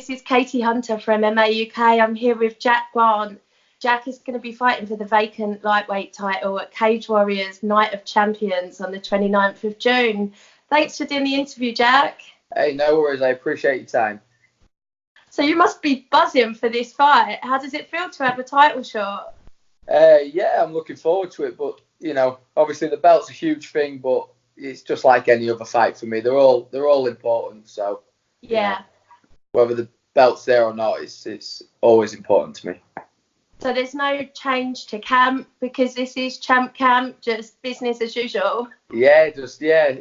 this is Katie Hunter from MMA UK. I'm here with Jack Grant. Jack is going to be fighting for the vacant lightweight title at Cage Warriors Night of Champions on the 29th of June. Thanks for doing the interview, Jack. Hey, no worries. I appreciate your time. So you must be buzzing for this fight. How does it feel to have a title shot? Yeah, I'm looking forward to it. But, you know, obviously the belt's a huge thing, but it's just like any other fight for me. They're all important. So, yeah. You know, whether the belt's there or not, it's always important to me. So there's no change to camp because this is Champ Camp, just business as usual. Yeah,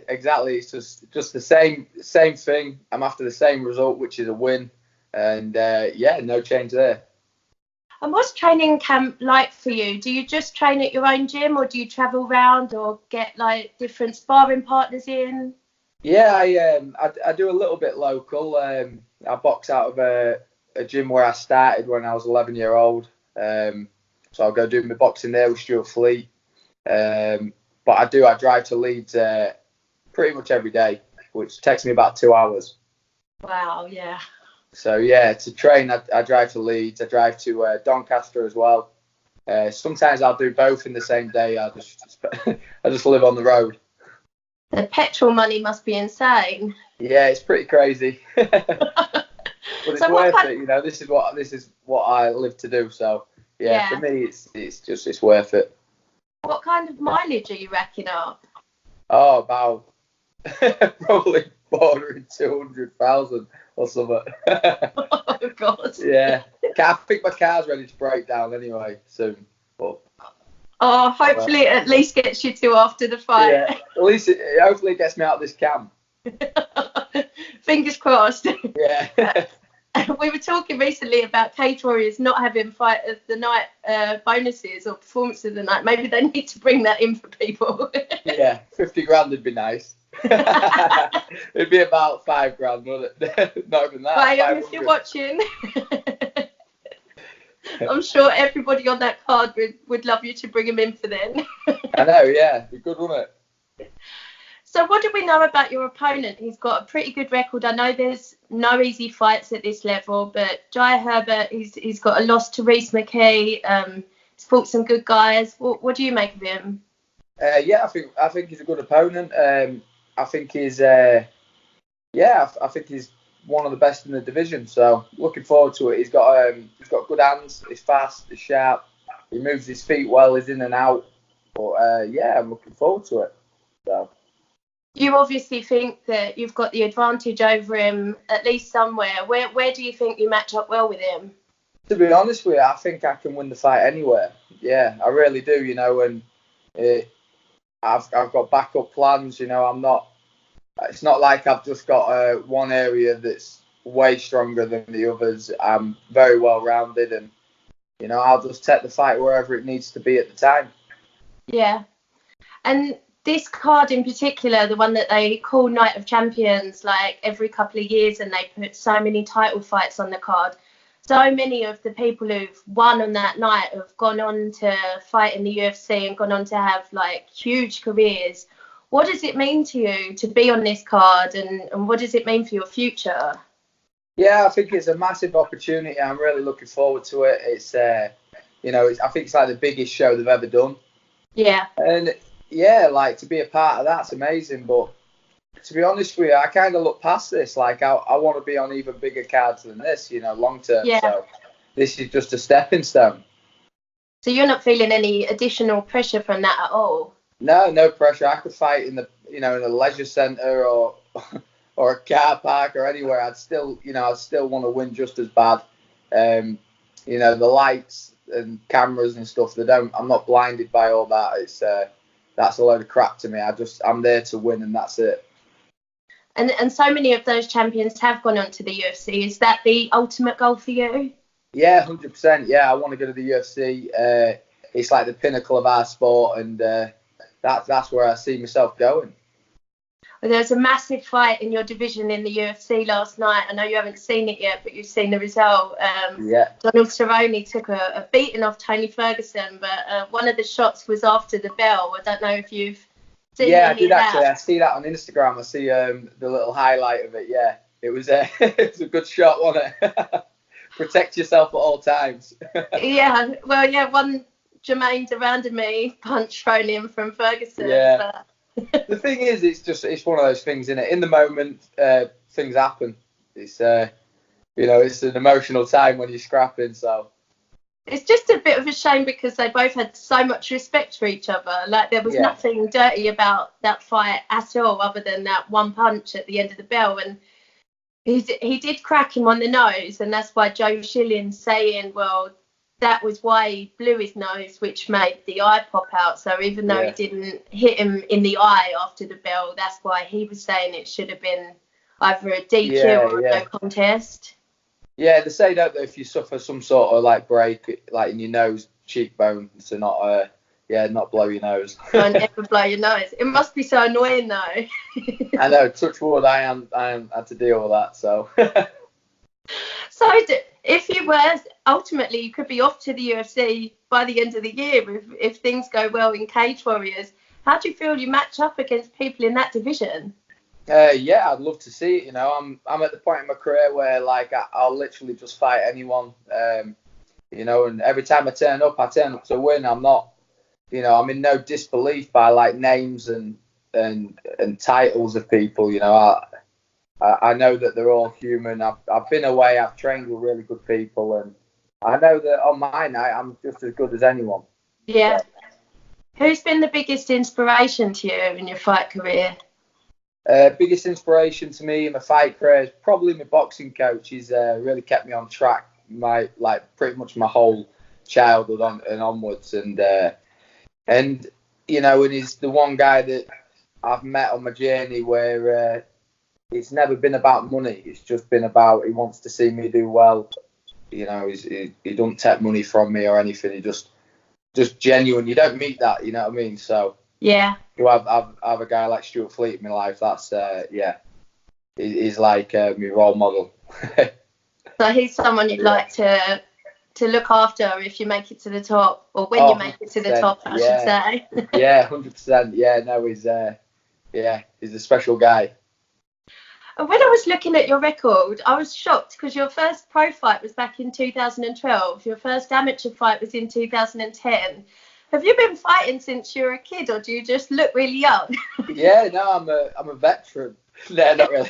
exactly. It's just the same thing. I'm after the same result, which is a win, and no change there. And what's training camp like for you? Do you just train at your own gym, or do you travel around or get like different sparring partners in? Yeah, I do a little bit local. I box out of a gym where I started when I was 11-year-old. So I'll go do my boxing there with Stuart Fleet. But I drive to Leeds pretty much every day, which takes me about 2 hours. Wow, yeah. So yeah, to train, I drive to Leeds. I drive to Doncaster as well. Sometimes I'll do both in the same day. I just live on the road. The petrol money must be insane. Yeah, it's pretty crazy. But it's So worth it, you know. This is what I live to do. So yeah. For me, it's worth it. What kind of mileage are you racking up? Oh, about probably bordering 200,000 or something. Oh God. Yeah, I think my car's ready to break down anyway soon. But hopefully it at least gets you to after the fight. Yeah, at least hopefully it gets me out of this camp. Fingers crossed. Yeah. We were talking recently about Cage Warriors not having fight of the night bonuses or performance of the night. Maybe they need to bring that in for people. Yeah, 50 grand would be nice. It'd be about 5 grand, wouldn't it? Not even that. Graham, if you're watching, I'm sure everybody on that card would love you to bring him in for then. I know, yeah. It'd be good, wouldn't it? So what do we know about your opponent? He's got a pretty good record. I know there's no easy fights at this level, but Jai Herbert, he's got a loss to Reece McKee. He's fought some good guys. What do you make of him? I think he's a good opponent. I think he's I think he's one of the best in the division. So looking forward to it. He's got good hands. He's fast. He's sharp. He moves his feet well. He's in and out. But I'm looking forward to it. So. You obviously think that you've got the advantage over him at least somewhere. Where do you think you match up well with him? To be honest with you, I think I can win the fight anywhere. Yeah, I really do. You know, and I've got backup plans. You know, it's not like I've just got one area that's way stronger than the others. I'm very well rounded, and you know, I'll just take the fight wherever it needs to be at the time. Yeah, and this card in particular, the one that they call Night of Champions, like every couple of years, and they put so many title fights on the card. So many of the people who've won on that night have gone on to fight in the UFC and gone on to have like huge careers. What does it mean to you to be on this card, and what does it mean for your future? Yeah, I think it's a massive opportunity. I'm really looking forward to it. It's I think it's like the biggest show they've ever done. Yeah. And yeah, like to be a part of that's amazing. But to be honest with you, I kind of look past this. Like I want to be on even bigger cards than this, you know, long term. Yeah. So this is just a stepping stone. So you're not feeling any additional pressure from that at all? No pressure. I could fight in in a leisure centre or a car park or anywhere. I'd still want to win just as bad. You know, the lights and cameras and stuff. I'm not blinded by all that. It's that's a load of crap to me. I'm there to win, and that's it. And so many of those champions have gone on to the UFC. Is that the ultimate goal for you? Yeah, 100%. Yeah, I want to go to the UFC. It's like the pinnacle of our sport, and that's where I see myself going. Well, there was a massive fight in your division in the UFC last night. I know you haven't seen it yet, but you've seen the result. Yeah. Donald Cerrone took a beating off Tony Ferguson, but one of the shots was after the bell. I don't know if you've seen Yeah, I any did of actually. that. I see that on Instagram. I see the little highlight of it. Yeah. it was it was a good shot, wasn't it? Protect yourself at all times. Yeah, well, yeah, one Jermaine Durandamy punch thrown in from Ferguson. Yeah. But... The thing is, it's one of those things, isn't it? In the moment, things happen. It's it's an emotional time when you're scrapping. So it's just a bit of a shame because they both had so much respect for each other. Like there was nothing dirty about that fight at all, other than that one punch at the end of the bell. And he did crack him on the nose, and that's why Joe Schilling's saying, well, that was why he blew his nose, which made the eye pop out. So even though he didn't hit him in the eye after the bell, that's why he was saying it should have been either a DQ or a no contest. Yeah, they say, don't they, if you suffer some sort of like break, like in your nose, cheekbone, to not not blow your nose. Don't ever blow your nose. It must be so annoying though. I know, touch wood, I am had to deal with that, so. So if you were, ultimately you could be off to the UFC by the end of the year if things go well in Cage Warriors. How do you feel you match up against people in that division? Yeah, I'd love to see it. I'm at the point in my career where like I'll literally just fight anyone. And every time I turn up to win. I'm not, I'm in no disbelief by like names and titles of people. I know that they're all human. I've been away. I've trained with really good people, and I know that on my night I'm just as good as anyone. Yeah. Who's been the biggest inspiration to you in your fight career? Biggest inspiration to me in my fight career is probably my boxing coach. He's really kept me on track pretty much my whole childhood and onwards. And he's the one guy that I've met on my journey where it's never been about money. It's just been about he wants to see me do well. He don't take money from me or anything. He just genuine. You don't meet that, you know what I mean? So yeah, to have a guy like Stuart Fleet in my life, that's he's like my role model. So he's someone you'd like to look after if you make it to the top, or when you make it to the top, I should say. Yeah, 100%. Yeah, no, he's a special guy. When I was looking at your record, I was shocked because your first pro fight was back in 2012. Your first amateur fight was in 2010. Have you been fighting since you were a kid, or do you just look really young? Yeah, no, I'm a veteran. No, not really.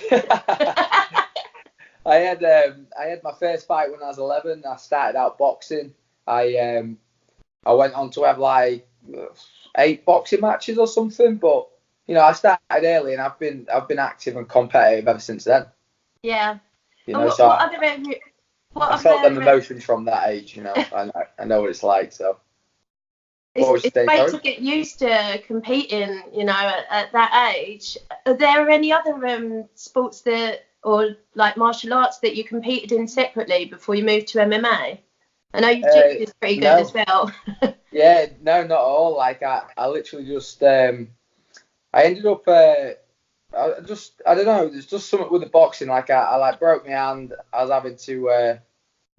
I had my first fight when I was 11. I started out boxing. I went on to have like 8 boxing matches or something, but I started early, and I've been active and competitive ever since then. Yeah. I felt them emotions from that age. I know what it's like. So it's great to get used to competing. At that age. Are there any other sports or like martial arts that you competed in separately before you moved to MMA? I know jiu-jitsu is pretty good as well. Yeah, no, not at all. Like I literally just I ended up I don't know. There's just something with the boxing. Like I broke my hand. I was having to.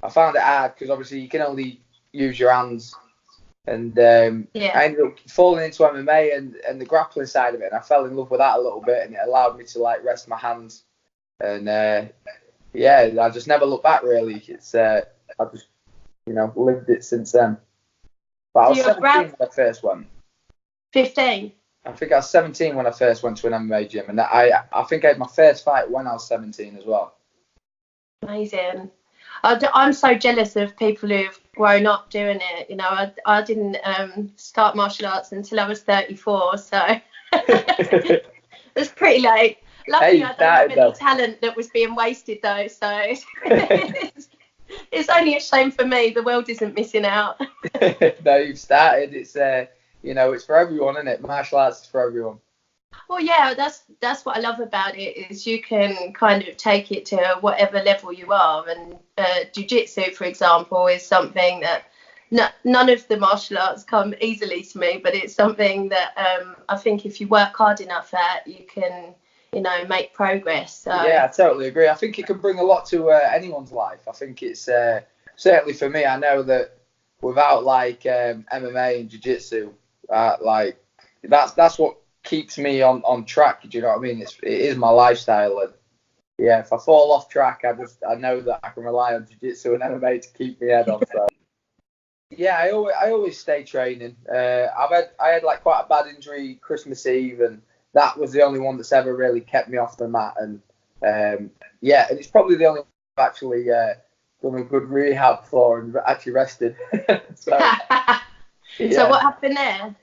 I found it hard because obviously you can only use your hands, and I ended up falling into MMA and the grappling side of it. And I fell in love with that a little bit, and it allowed me to like rest my hands. And I just never looked back really. It's I've just lived it since then. But I was 17 when I first went. 15. I think I was 17 when I first went to an MMA gym, and I think I had my first fight when I was 17 as well. Amazing. I'm so jealous of people who've grown up doing it. I didn't start martial arts until I was 34, so it's pretty late. Luckily, I don't have any talent that was being wasted though, so it's only a shame for me. The world isn't missing out. No, you've started. It's it's for everyone, isn't it? Martial arts is for everyone. Well, yeah, that's what I love about it is you can kind of take it to whatever level you are. And jiu-jitsu, for example, is something that none of the martial arts come easily to me, but it's something that I think if you work hard enough at, you can, make progress. So. Yeah, I totally agree. I think it can bring a lot to anyone's life. I think it's certainly for me. I know that without like MMA and jiu-jitsu, like that's what keeps me on track. Do you know what I mean? It is my lifestyle, and yeah, if I fall off track, I know that I can rely on jiu-jitsu and MMA to keep me head on. So yeah, I always stay training. I had like quite a bad injury Christmas Eve, and that was the only one that's ever really kept me off the mat. And yeah, and it's probably the only one I've actually done a good rehab for and actually rested. So yeah. So what happened there?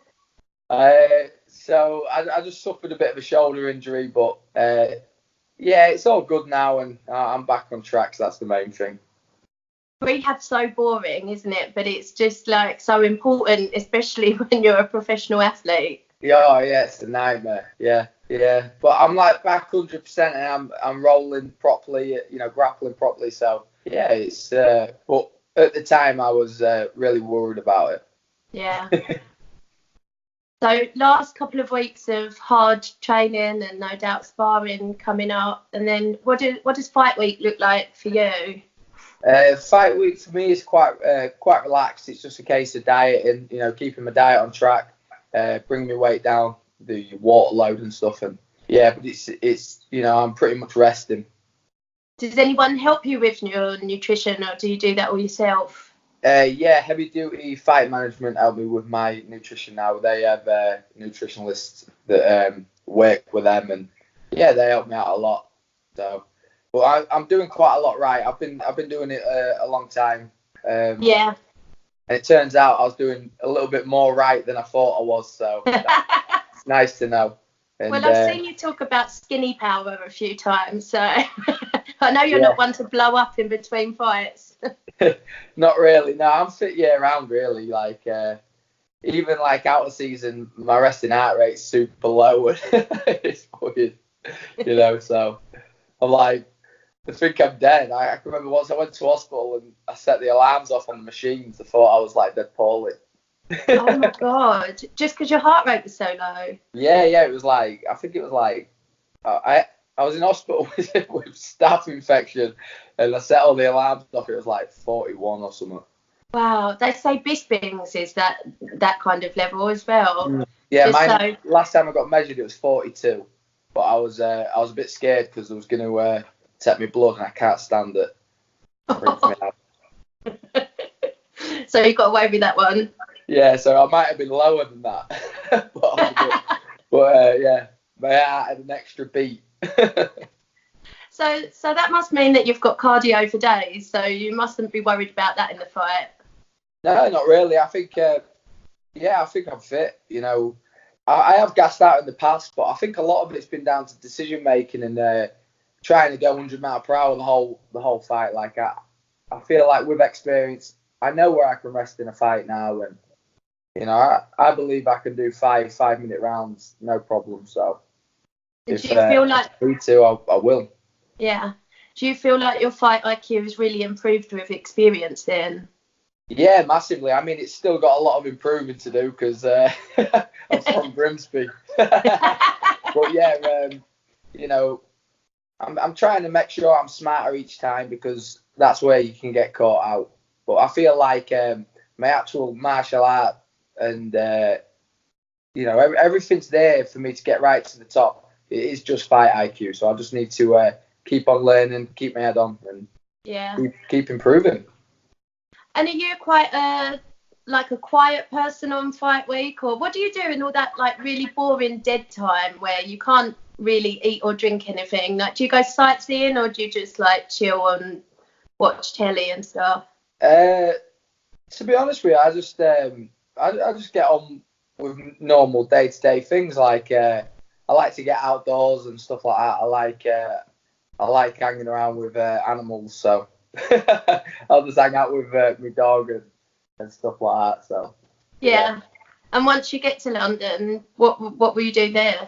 So I just suffered a bit of a shoulder injury, but yeah, it's all good now, and I'm back on track. So that's the main thing. Rehab's so boring, isn't it? But it's just like so important, especially when you're a professional athlete. Yeah, oh, yeah, it's a nightmare. Yeah, yeah. But I'm like back 100%, and I'm rolling properly, you know, grappling properly. So yeah, it's. But at the time, I was really worried about it. Yeah. So last couple of weeks of hard training and no doubt sparring coming up, and then what does fight week look like for you? Fight week for me is quite relaxed. It's just a case of dieting, you know, keeping my diet on track, bringing my weight down, the water load and stuff, and yeah. But it's you know, I'm pretty much resting. Does anyone help you with your nutrition, or do you do that all yourself? Yeah, Heavy Duty Fight Management help me with my nutrition now. They have nutritionalists that work with them, and yeah, they help me out a lot. So. But I'm doing quite a lot right. I've been doing it a long time. Yeah. And it turns out I was doing a little bit more right than I thought I was. So it's nice to know. And, well, I've seen you talk about skinny power a few times, so I know you're not one to blow up in between fights. Not really. No, I'm fit year round really. Like even like out of season, my resting heart rate's super low. It's weird, you know. So I'm like. I think I'm dead. I can remember once I went to hospital and I set the alarms off on the machines. I thought I was like dead poorly. Oh my god! Just because your heart rate was so low. Yeah. It was like I think it was like I was in hospital with staph infection, and I set all the alarms off. It was like 41 or something. Wow, they say Bisping's is that kind of level as well. Yeah, last time I got measured it was 42, but I was a bit scared because I was going to take me blood and I can't stand it. So you got away with that one. Yeah, so I might have been lower than that, but yeah, my heart had an extra beat. So that must mean that you've got cardio for days. So you mustn't be worried about that in the fight. No, not really. I think, I think I'm fit. You know, I have gassed out in the past, but I think a lot of it's been down to decision making and trying to go 100 miles per hour the whole fight. Like I feel like with experience, I know where I can rest in a fight now, and you know I believe I can do 5-minute rounds, no problem. So do you feel like if I need to, I will. Yeah. Do you feel like your fight IQ has really improved with experience then? Yeah, massively. I mean, it's still got a lot of improving to do because I'm from Grimsby. But yeah, you know. I'm trying to make sure I'm smarter each time because that's where you can get caught out. But I feel like my actual martial art and you know everything's there for me to get right to the top. It is just fight IQ, so I just need to keep on learning, keep my head on, and keep improving. And are you quite a quiet person on fight week, or what do you do in all that like really boring dead time where you can't really eat or drink anything? Like, do you go sightseeing or do you just like chill and watch telly and stuff? To be honest with you, I just get on with normal day-to-day things. Like I like to get outdoors and stuff like that. I like hanging around with animals, so I'll just hang out with my dog and stuff like that. So yeah. And once you get to London, what will you do there?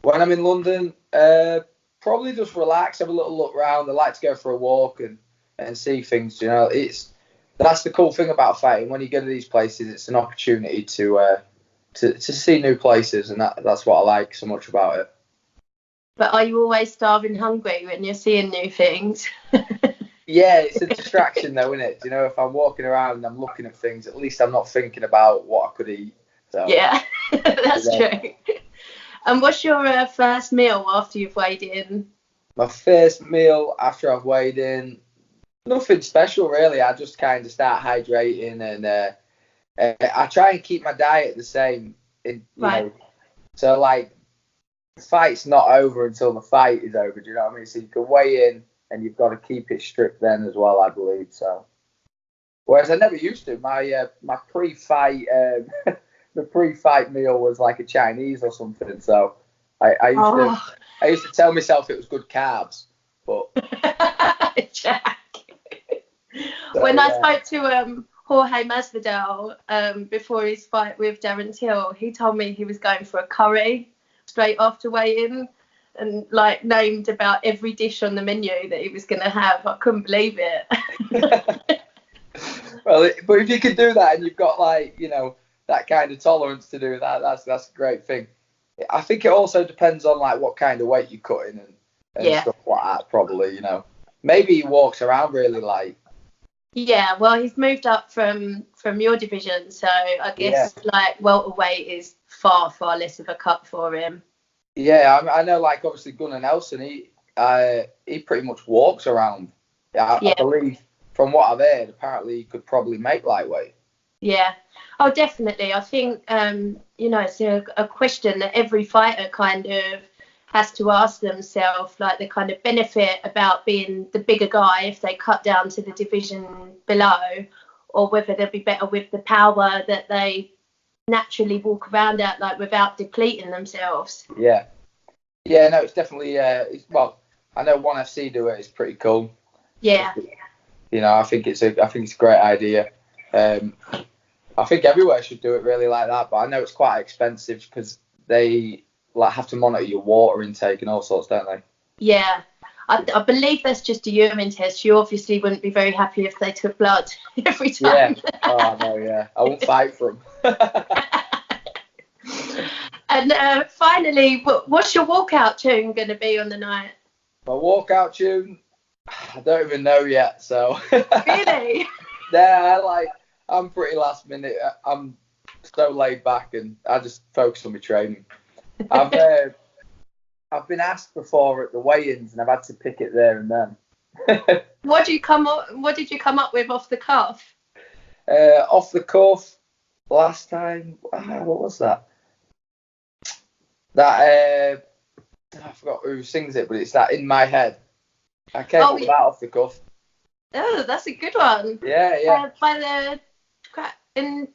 When I'm in London, probably just relax, have a little look around. I like to go for a walk and see things. You know, that's the cool thing about fighting. When you go to these places, it's an opportunity to see new places, and that's what I like so much about it. But are you always starving hungry when you're seeing new things? Yeah, it's a distraction though, isn't it? You know, if I'm walking around and I'm looking at things, at least I'm not thinking about what I could eat. So yeah, that's true. And what's your first meal after you've weighed in? my first meal after I've weighed in, nothing special really. I just kind of start hydrating, and I try and keep my diet the same. Right. So like, the fight's not over until the fight is over. Do you know what I mean? So you can weigh in, and you've got to keep it strict then as well, I believe. So, whereas I never used to. My pre-fight the pre-fight meal was like a Chinese or something. So I used to tell myself it was good carbs, but Jack. so, When I spoke to Jorge Masvidal before his fight with Darren Till, he told me he was going for a curry straight after weigh-in, and like named about every dish on the menu that he was going to have. I couldn't believe it. Well, but if you can do that and you've got like, that kind of tolerance to do that, that's a great thing. I think it also depends on like what kind of weight you're cutting and stuff like that, probably, Maybe he walks around really light. Yeah, well, he's moved up from your division, so I guess like welterweight is far, far less of a cut for him. Yeah, I know, like obviously Gunnar Nelson, he pretty much walks around. I believe from what I've heard, apparently he could probably make lightweight. Yeah. Oh, definitely. I think it's a question that every fighter kind of has to ask themselves, like the kind of benefit about being the bigger guy if they cut down to the division below, or whether they'd be better with the power that they naturally walk around at, like without depleting themselves. Yeah, no, it's definitely I know ONE FC do it. It's pretty cool. Yeah. I think it's a great idea. I think everywhere should do it really like that, but I know it's quite expensive because they like have to monitor your water intake and all sorts, don't they? Yeah, I believe that's just a urine test. You obviously wouldn't be very happy if they took blood every time. Yeah. Oh no, yeah. I won't fight for them. And finally, what's your walkout tune going to be on the night? My walkout tune, I don't even know yet. So. Really? Yeah, I'm pretty last minute. I'm so laid back, and I just focus on my training. I've been asked before at the weigh-ins, and I've had to pick it there and then. What did you come up with off the cuff? Off the cuff, last time. What was that? I forgot who sings it, but it's that In My Head. I came up with that off the cuff. Oh, that's a good one. Yeah. By the dance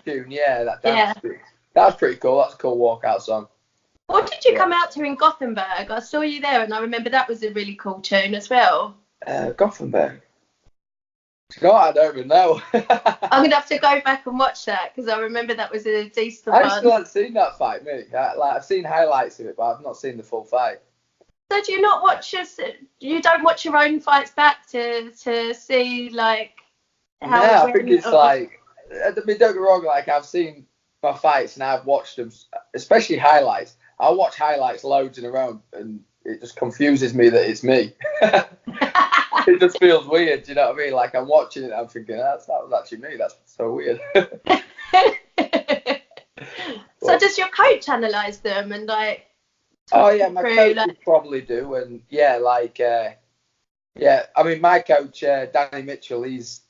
tune, that dance tune. That's pretty cool. That's a cool walkout song. What did you come out to in Gothenburg? I saw you there, and I remember that was a really cool tune as well. Gothenburg. I don't even know. I'm gonna have to go back and watch that because I remember that was a decent one. I still haven't seen that fight, mate. I've seen highlights of it, but I've not seen the full fight. So do you not watch you don't watch your own fights back to see like how? Yeah, I think it's like, I mean, don't get me wrong, like I've seen my fights and I've watched them, especially highlights. I watch highlights loads in a row, and it just confuses me that it's me. It just feels weird, you know what I mean? Like I'm watching it, and I'm thinking that was actually me. That's so weird. So does your coach analyse them and like? Oh yeah, my coach would probably do, and I mean my coach Danny Mitchell, he's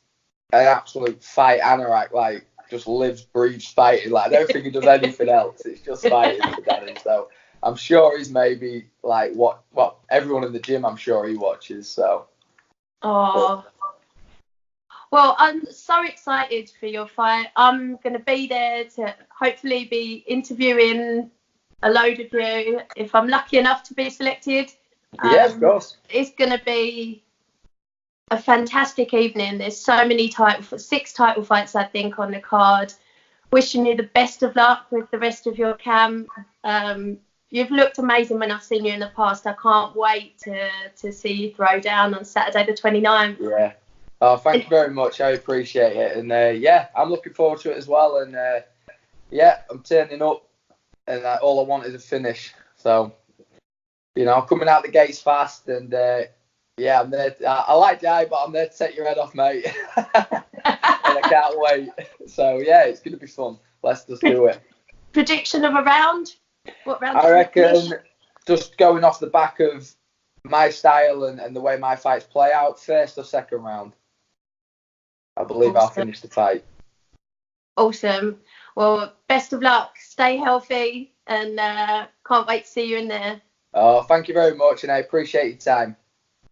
an absolute fight anorak, like just lives, breathes fighting. Like I don't think he does anything else. It's just fighting for Danny. So I'm sure he's maybe like what everyone in the gym, I'm sure he watches. So. Oh. Well, I'm so excited for your fight. I'm going to be there to hopefully be interviewing a load of you if I'm lucky enough to be selected. Yeah, of course. It's going to be a fantastic evening. There's so many 6 title fights, I think, on the card. Wishing you the best of luck with the rest of your camp. You've looked amazing when I've seen you in the past. I can't wait to see you throw down on Saturday the 29th. Yeah. Oh, thank you very much. I appreciate it. And I'm looking forward to it as well. And I'm turning up, and all I want is a finish. So, I'm coming out the gates fast, and I'm there. I like die, but I'm there to take your head off, mate. And I can't wait. So it's going to be fun. Let's just do it. Prediction of a round? What round? I reckon just going off the back of my style and the way my fights play out, first or second round. I believe I'll finish the fight. Awesome. Well, best of luck. Stay healthy, and can't wait to see you in there. Oh, thank you very much, and I appreciate your time.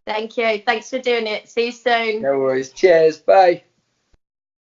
Thank you. Thanks for doing it. See you soon. No worries. Cheers. Bye.